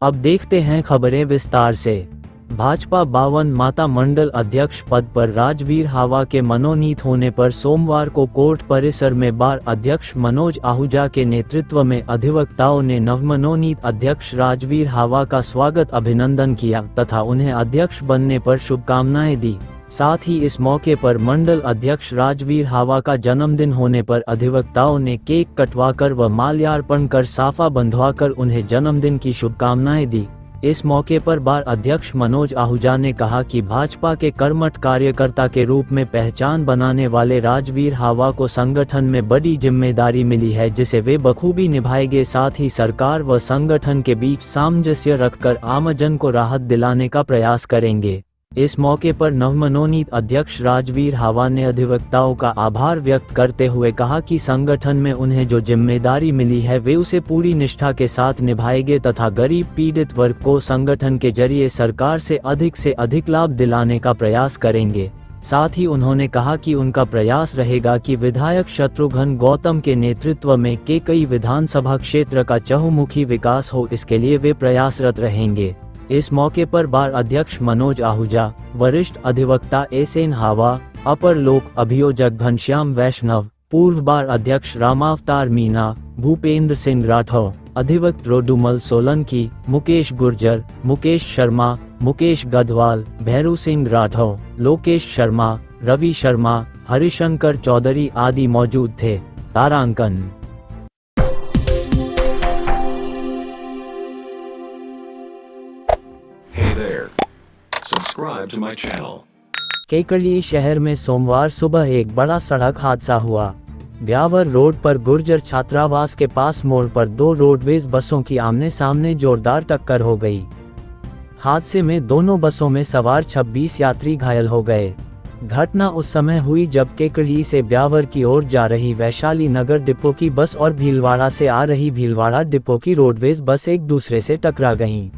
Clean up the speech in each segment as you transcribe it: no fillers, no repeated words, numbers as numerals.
अब देखते हैं खबरें विस्तार से। भाजपा 52 माता मंडल अध्यक्ष पद पर राजवीर हावा के मनोनीत होने पर सोमवार को कोर्ट परिसर में बार अध्यक्ष मनोज आहूजा के नेतृत्व में अधिवक्ताओं ने नवमनोनीत अध्यक्ष राजवीर हावा का स्वागत अभिनंदन किया तथा उन्हें अध्यक्ष बनने पर शुभकामनाएं दी। साथ ही इस मौके पर मंडल अध्यक्ष राजवीर हावा का जन्मदिन होने पर अधिवक्ताओं ने केक कटवाकर व माल्यार्पण कर साफा बंधवाकर उन्हें जन्मदिन की शुभकामनाएं दी। इस मौके पर बार अध्यक्ष मनोज आहूजा ने कहा कि भाजपा के कर्मठ कार्यकर्ता के रूप में पहचान बनाने वाले राजवीर हावा को संगठन में बड़ी जिम्मेदारी मिली है जिसे वे बखूबी निभाएंगे। साथ ही सरकार व संगठन के बीच सामंजस्य रखकर आमजन को राहत दिलाने का प्रयास करेंगे। इस मौके पर नवमनोनीत अध्यक्ष राजवीर हावा ने अधिवक्ताओं का आभार व्यक्त करते हुए कहा कि संगठन में उन्हें जो जिम्मेदारी मिली है वे उसे पूरी निष्ठा के साथ निभाएंगे तथा गरीब पीड़ित वर्ग को संगठन के जरिए सरकार से अधिक लाभ दिलाने का प्रयास करेंगे। साथ ही उन्होंने कहा कि उनका प्रयास रहेगा कि विधायक शत्रुघ्न गौतम के नेतृत्व में कई विधानसभा क्षेत्र का चहुमुखी विकास हो, इसके लिए वे प्रयासरत रहेंगे। इस मौके पर बार अध्यक्ष मनोज आहूजा, वरिष्ठ अधिवक्ता एसएन हावा, अपर लोक अभियोजक घनश्याम वैष्णव, पूर्व बार अध्यक्ष रामावतार मीना, भूपेंद्र सिंह राठौर, अधिवक्त रोडुमल सोलंकी, मुकेश गुर्जर, मुकेश शर्मा, मुकेश गढ़वाल, भैरू सिंह राठौर, लोकेश शर्मा, रवि शर्मा, हरिशंकर चौधरी आदि मौजूद थे। तारांकन। Subscribe to my channel. Kekri शहर में सोमवार सुबह एक बड़ा सड़क हादसा हुआ। ब्यावर रोड पर गुर्जर छात्रावास के पास मोड़ पर दो रोडवेज बसों की आमने सामने जोरदार टक्कर हो गई। हादसे में दोनों बसों में सवार 26 यात्री घायल हो गए। घटना उस समय हुई जब केकड़ी से ब्यावर की ओर जा रही वैशाली नगर डिपो की बस और भीलवाड़ा से आ रही भीलवाड़ा डिपो की रोडवेज बस एक दूसरे से टकरा गईं।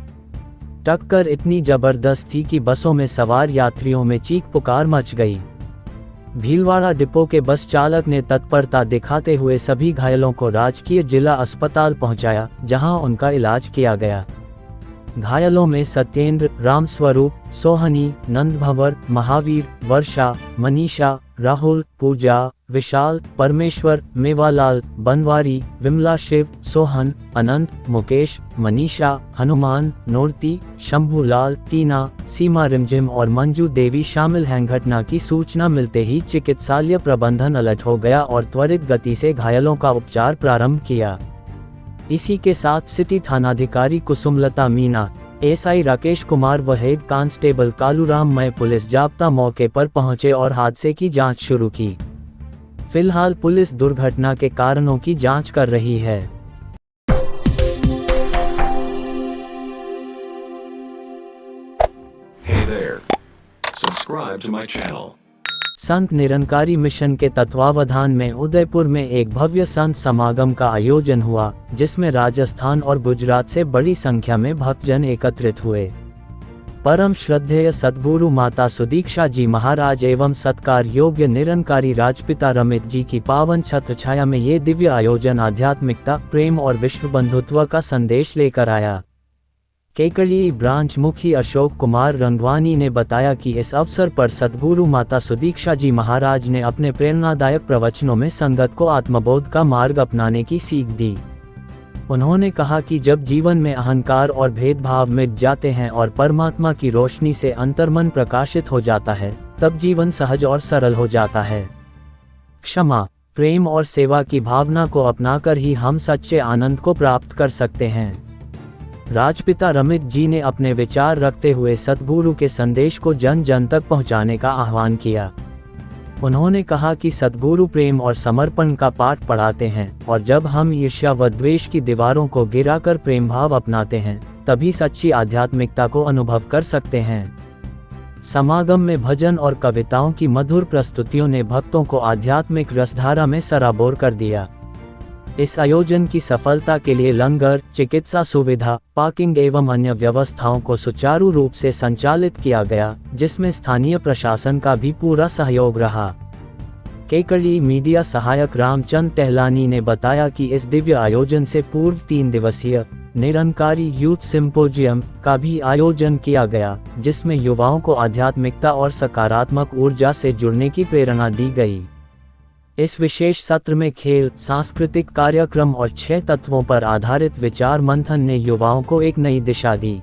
टक्कर इतनी जबरदस्त थी कि बसों में सवार यात्रियों में चीख पुकार मच गई। भीलवाड़ा डिपो के बस चालक ने तत्परता दिखाते हुए सभी घायलों को राजकीय जिला अस्पताल पहुंचाया, जहां उनका इलाज किया गया। घायलों में सत्येंद्र, रामस्वरूप, सोहनी, नंदभंवर, महावीर, वर्षा, मनीषा, राहुल, पूजा, विशाल, परमेश्वर, मेवालाल, बनवारी, विमला, शिव, सोहन, अनंत, मुकेश, मनीषा, हनुमान, नोरती, शंभूलाल, टीना, सीमा रिमझिम और मंजू देवी शामिल हैं। घटना की सूचना मिलते ही चिकित्सालय प्रबंधन अलर्ट हो गया और त्वरित गति से घायलों का उपचार प्रारंभ किया। इसी के साथ सिटी थानाधिकारी कुसुमलता मीना, एसआई राकेश कुमार व हेड कांस्टेबल कालूराम मय पुलिस जाब्ता मौके पर पहुंचे और हादसे की जांच शुरू की। फिलहाल पुलिस दुर्घटना के कारणों की जांच कर रही है। Hey there. Subscribe to my channel. Sant Nirankari mission के तत्वावधान में उदयपुर में एक भव्य संत समागम का आयोजन हुआ, जिसमें राजस्थान और गुजरात से बड़ी संख्या में भक्तजन एकत्रित हुए। परम श्रद्धेय सद्गुरु माता सुदीक्षा जी महाराज एवं सत्कार योग्य निरंकारी राजपिता रमित जी की पावन छत्र छाया में ये दिव्य आयोजन आध्यात्मिकता, प्रेम और विश्व बंधुत्व का संदेश लेकर आया। केकड़ी ब्रांच मुखी अशोक कुमार रंगवानी ने बताया कि इस अवसर पर सद्गुरु माता सुदीक्षा जी महाराज ने अपने प्रेरणादायक प्रवचनों में संगत को आत्मबोध का मार्ग अपनाने की सीख दी। उन्होंने कहा कि जब जीवन में अहंकार और भेदभाव मिट जाते हैं और परमात्मा की रोशनी से अंतर्मन प्रकाशित हो जाता है, तब जीवन सहज और सरल हो जाता है। क्षमा, प्रेम और सेवा की भावना को अपनाकर ही हम सच्चे आनंद को प्राप्त कर सकते हैं। राजपिता रमित जी ने अपने विचार रखते हुए सद्गुरु के संदेश को जन जन तक पहुंचाने का आह्वान किया। उन्होंने कहा कि सद्गुरु प्रेम और समर्पण का पाठ पढ़ाते हैं और जब हम ईर्ष्या व द्वेष की दीवारों को गिराकर प्रेम भाव अपनाते हैं, तभी सच्ची आध्यात्मिकता को अनुभव कर सकते हैं। समागम में भजन और कविताओं की मधुर प्रस्तुतियों ने भक्तों को आध्यात्मिक रसधारा में सराबोर कर दिया। इस आयोजन की सफलता के लिए लंगर, चिकित्सा सुविधा, पार्किंग एवं अन्य व्यवस्थाओं को सुचारू रूप से संचालित किया गया, जिसमें स्थानीय प्रशासन का भी पूरा सहयोग रहा। केकड़ी मीडिया सहायक रामचंद टहलानी ने बताया कि इस दिव्य आयोजन से पूर्व 3 दिवसीय निरंकारी यूथ सिंपोजियम का भी आयोजन किया गया, जिसमें युवाओं को आध्यात्मिकता और सकारात्मक ऊर्जा से जुड़ने की प्रेरणा दी गई। इस विशेष सत्र में खेल, सांस्कृतिक कार्यक्रम और 6 तत्वों पर आधारित विचार मंथन ने युवाओं को एक नई दिशा दी।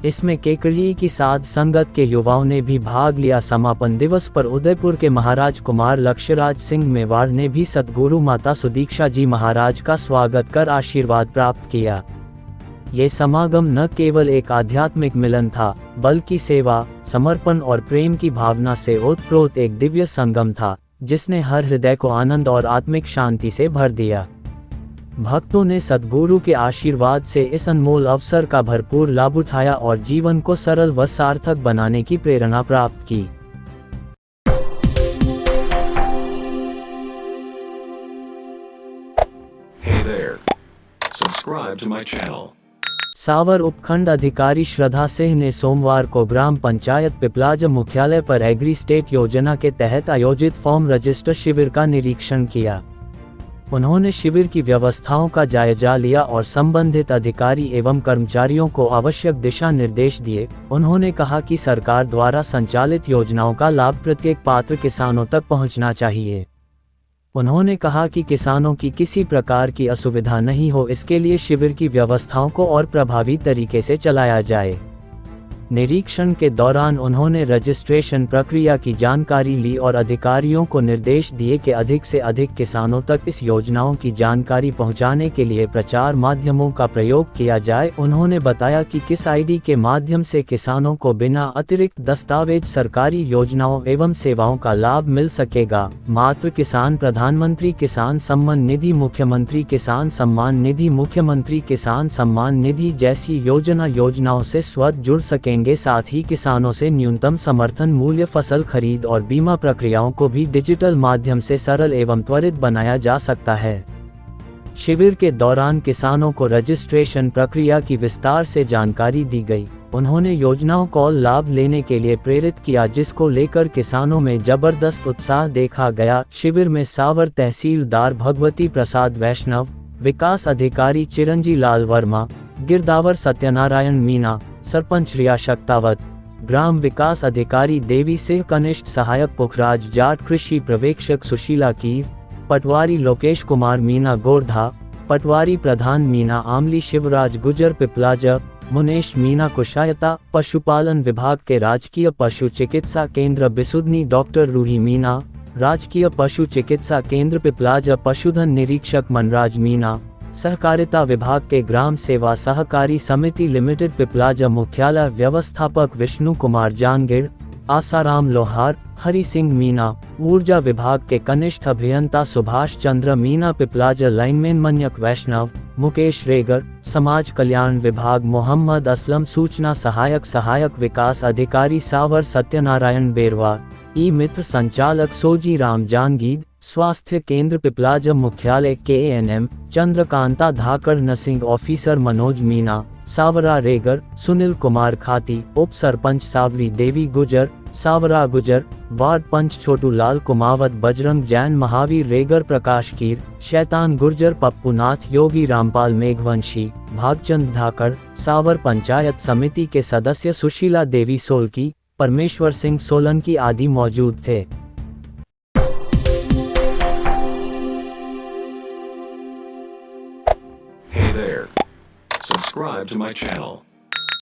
इसमें केकड़ी की साध संगत के युवाओं ने भी भाग लिया। समापन दिवस पर उदयपुर के महाराज कुमार लक्ष्यराज सिंह मेवाड़ ने भी सद्गुरु माता सुदीक्षा जी महाराज का स्वागत कर आशीर्वाद प्राप्त किया। ये समागम न केवल एक आध्यात्मिक मिलन था, बल्कि सेवा, समर्पण और प्रेम की भावना से ओतप्रोत एक दिव्य संगम था, जिसने हर हृदय को आनंद और आत्मिक शांति से भर दिया। भक्तों ने सद्गुरु के आशीर्वाद से इस अनमोल अवसर का भरपूर लाभ उठाया और जीवन को सरल व सार्थक बनाने की प्रेरणा प्राप्त की। Hey there. Subscribe to my channel. सावर उपखंड अधिकारी श्रद्धा सिंह ने सोमवार को ग्राम पंचायत पिपलाज मुख्यालय पर एग्री स्टेट योजना के तहत आयोजित फॉर्म रजिस्टर शिविर का निरीक्षण किया। उन्होंने शिविर की व्यवस्थाओं का जायजा लिया और संबंधित अधिकारी एवं कर्मचारियों को आवश्यक दिशा निर्देश दिए। उन्होंने कहा कि सरकार द्वारा संचालित योजनाओं का लाभ प्रत्येक पात्र किसानों तक पहुंचना चाहिए। उन्होंने कहा कि किसानों की किसी प्रकार की असुविधा नहीं हो, इसके लिए शिविर की व्यवस्थाओं को और प्रभावी तरीके से चलाया जाए। निरीक्षण के दौरान उन्होंने रजिस्ट्रेशन प्रक्रिया की जानकारी ली और अधिकारियों को निर्देश दिए कि अधिक से अधिक किसानों तक इस योजनाओं की जानकारी पहुंचाने के लिए प्रचार माध्यमों का प्रयोग किया जाए। उन्होंने बताया कि किस आईडी के माध्यम से किसानों को बिना अतिरिक्त दस्तावेज सरकारी योजनाओं एवं सेवाओं का लाभ मिल सकेगा। मातृ किसान प्रधानमंत्री किसान सम्मान निधि, मुख्यमंत्री किसान सम्मान निधि, मुख्यमंत्री किसान सम्मान निधि जैसी योजनाओं से स्वतः जुड़ सकेंगे। साथ ही किसानों से न्यूनतम समर्थन मूल्य, फसल खरीद और बीमा प्रक्रियाओं को भी डिजिटल माध्यम से सरल एवं त्वरित बनाया जा सकता है। शिविर के दौरान किसानों को रजिस्ट्रेशन प्रक्रिया की विस्तार से जानकारी दी गई। उन्होंने योजनाओं को लाभ लेने के लिए प्रेरित किया, जिसको लेकर किसानों में जबरदस्त उत्साह देखा गया। शिविर में सावर तहसीलदार भगवती प्रसाद वैष्णव, विकास अधिकारी चिरंजी लाल वर्मा, गिरदावर सत्यनारायण मीना, सरपंच रिया शक्तावत, ग्राम विकास अधिकारी देवी सिंह कनिष्ठ, सहायक पुखराज जाट, कृषि पर्यवेक्षक सुशीला कीर, पटवारी लोकेश कुमार मीना गोरधा, पटवारी प्रधान मीना आमली, शिवराज गुजर पिपलाज, मुनेश मीना कुशायता, पशुपालन विभाग के राजकीय पशु चिकित्सा केंद्र बिसुदनी डॉक्टर रूही मीना, राजकीय पशु चिकित्सा केंद्र पिपलाज पशुधन निरीक्षक मनराज मीना, सहकारिता विभाग के ग्राम सेवा सहकारी समिति लिमिटेड पिपलाज मुख्यालय व्यवस्थापक विष्णु कुमार जानगिर, आसाराम लोहार, हरि सिंह मीना, ऊर्जा विभाग के कनिष्ठ अभियंता सुभाष चंद्र मीना, पिपलाज लाइनमैन मन्यक वैष्णव, मुकेश रेगर, समाज कल्याण विभाग मोहम्मद असलम, सूचना सहायक विकास अधिकारी सावर सत्यनारायण बेरवा, ई मित्र संचालक सोजी राम जानगीद, स्वास्थ्य केंद्र पिपलाज मुख्यालय KNM Chandrakanta Dhakar, nursing officer Manoj Meena, Sawara Regar, Sunil Kumar खाती, उप सरपंच सावरी देवी गुजर, सावरा गुजर, वार्ड पंच छोटू लाल कुमावत, बजरंग जैन, महावीर रेगर, प्रकाश कीर, शैतान गुर्जर, पप्पू नाथ, योगी रामपाल मेघवंशी, भागचंद धाकर, सावर पंचायत समिति के सदस्य सुशीला देवी सोलकी, परमेश्वर सिंह सोलंकी आदि मौजूद थे। Hey there. Subscribe to my channel.